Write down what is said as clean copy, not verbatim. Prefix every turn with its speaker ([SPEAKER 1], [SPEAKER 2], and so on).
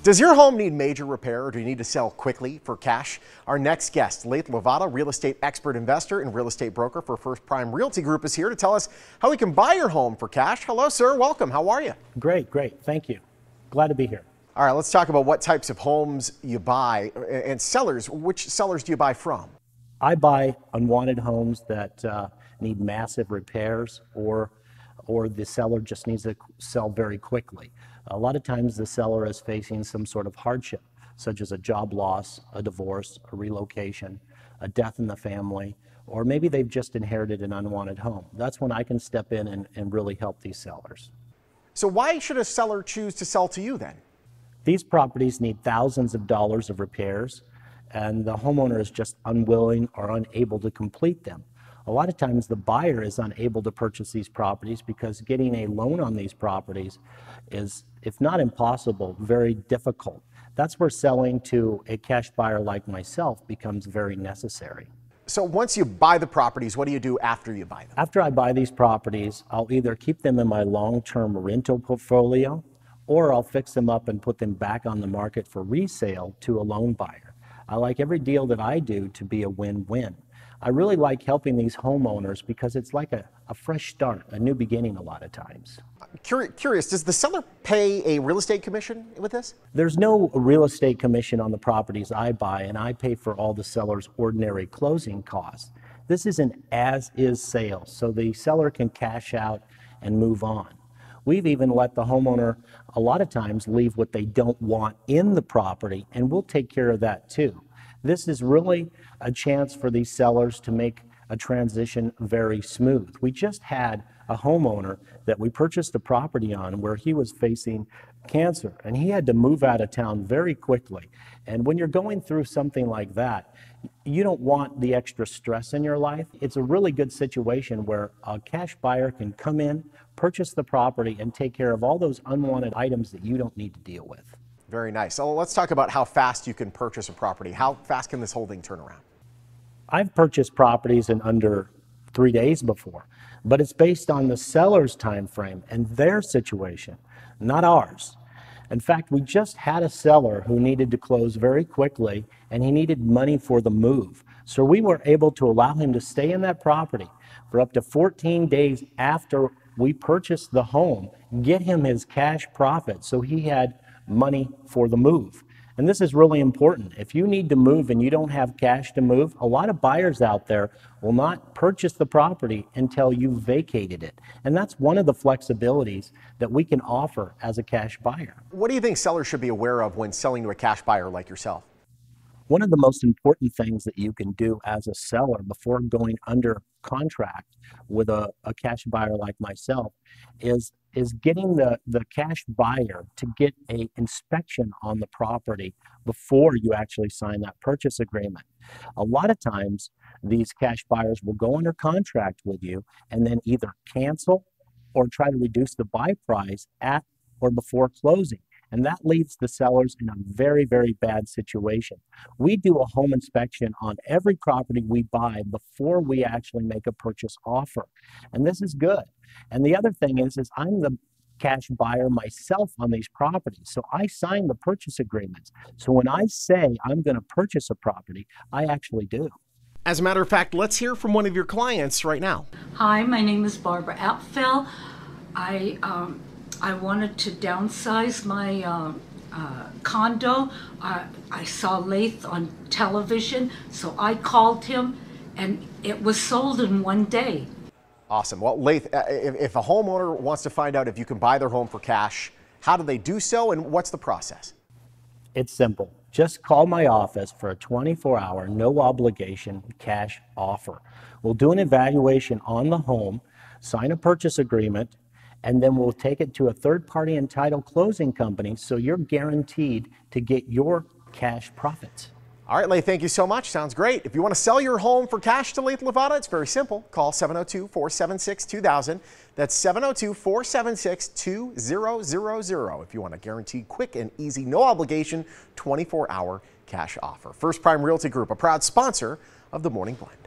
[SPEAKER 1] Does your home need major repair or do you need to sell quickly for cash? Our next guest, Lathe Lavada, real estate expert investor and real estate broker for First Prime Realty Group, is here to tell us how we can buy your home for cash. Hello, sir. Welcome. How are you?
[SPEAKER 2] Great. Thank you. Glad to be here.
[SPEAKER 1] All right, let's talk about what types of homes you buy and sellers. Which sellers do you buy from?
[SPEAKER 2] I buy unwanted homes that need massive repairs or the seller just needs to sell very quickly. A lot of times the seller is facing some sort of hardship, such as a job loss, a divorce, a relocation, a death in the family, or maybe they've just inherited an unwanted home. That's when I can step in and really help these sellers.
[SPEAKER 1] So why should a seller choose to sell to you then?
[SPEAKER 2] These properties need thousands of dollars of repairs, and the homeowner is just unwilling or unable to complete them. A lot of times the buyer is unable to purchase these properties because getting a loan on these properties is, if not impossible, very difficult. That's where selling to a cash buyer like myself becomes very necessary.
[SPEAKER 1] So once you buy the properties, what do you do after you buy them?
[SPEAKER 2] After I buy these properties, I'll either keep them in my long-term rental portfolio or I'll fix them up and put them back on the market for resale to a loan buyer. I like every deal that I do to be a win-win. I really like helping these homeowners because it's like a fresh start, a new beginning a lot of times.
[SPEAKER 1] Curious, does the seller pay a real estate commission with this?
[SPEAKER 2] There's no real estate commission on the properties I buy, and I pay for all the seller's ordinary closing costs. This is an as-is sale, so the seller can cash out and move on. We've even let the homeowner a lot of times leave what they don't want in the property, and we'll take care of that too. This is really a chance for these sellers to make a transition very smooth. We just had a homeowner that we purchased a property on where he was facing cancer and he had to move out of town very quickly. And when you're going through something like that, you don't want the extra stress in your life. It's a really good situation where a cash buyer can come in, purchase the property, and take care of all those unwanted items that you don't need to deal with.
[SPEAKER 1] Very nice. So let's talk about how fast you can purchase a property. How fast can this whole thing turn around?
[SPEAKER 2] I've purchased properties in under 3 days before, but it's based on the seller's time frame and their situation, not ours. In fact, we just had a seller who needed to close very quickly and he needed money for the move. So we were able to allow him to stay in that property for up to 14 days after we purchased the home, get him his cash profit so he had money for the move. And this is really important. If you need to move and you don't have cash to move, a lot of buyers out there will not purchase the property until you've vacated it. And that's one of the flexibilities that we can offer as a cash buyer.
[SPEAKER 1] What do you think sellers should be aware of when selling to a cash buyer like yourself?
[SPEAKER 2] One of the most important things that you can do as a seller before going under contract with a cash buyer like myself is getting the cash buyer to get an inspection on the property before you actually sign that purchase agreement. A lot of times these cash buyers will go under contract with you and then either cancel or try to reduce the buy price at or before closing. And that leaves the sellers in a very, very bad situation. We do a home inspection on every property we buy before we actually make a purchase offer. And this is good. And the other thing is I'm the cash buyer myself on these properties. So I sign the purchase agreements. So when I say I'm going to purchase a property, I actually do.
[SPEAKER 1] As a matter of fact, let's hear from one of your clients right now.
[SPEAKER 3] Hi, my name is Barbara Apfel. I wanted to downsize my condo. I saw Lathe on television, so I called him, and it was sold in 1 day.
[SPEAKER 1] Awesome. Well, Lathe, if a homeowner wants to find out if you can buy their home for cash, how do they do so, and what's the process?
[SPEAKER 2] It's simple. Just call my office for a 24-hour, no obligation cash offer. We'll do an evaluation on the home, sign a purchase agreement, and then we'll take it to a third-party entitled closing company so you're guaranteed to get your cash profits.
[SPEAKER 1] All right, Lathe, thank you so much. Sounds great. If you want to sell your home for cash to Lathe Lavada, it's very simple. Call 702-476-2000. That's 702-476-2000 if you want a guaranteed, quick and easy, no obligation, 24-hour cash offer. First Prime Realty Group, a proud sponsor of the Morning Blind.